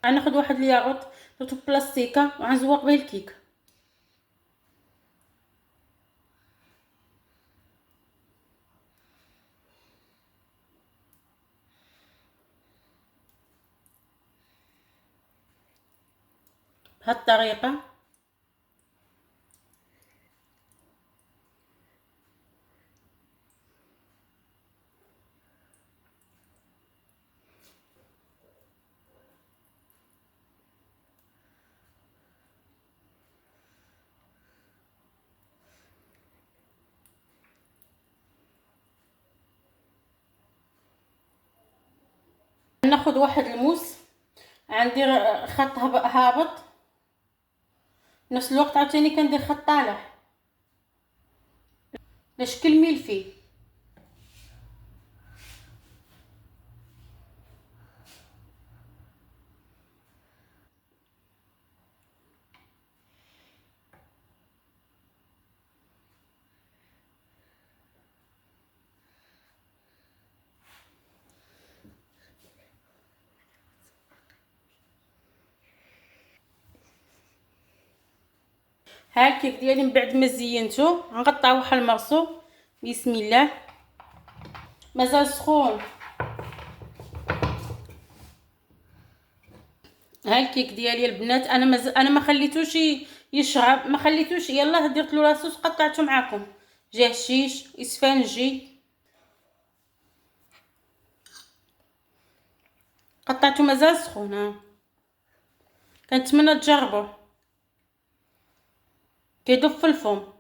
غناخد واحد الياغورت درتو بلاستيكه وغنزوق به الكيك. بهاد الطريقه ناخد واحد الموس، غندير خط هابط، نفس الوقت عاوتاني كندير خط طالع لشكل ملفي. ها الكيك ديالي من بعد ما زينته غنقطع واحد المرسو. بسم الله. مازال سخون. ها الكيك ديالي البنات انا ما خليتوش يشرب، ما خليتوش، يلاه درت له لاصوص قطعته معكم. جاه شيش اسفنجي قطعته مازال سخون. ها كنتمنى تجربوه، كيدوب في الفم.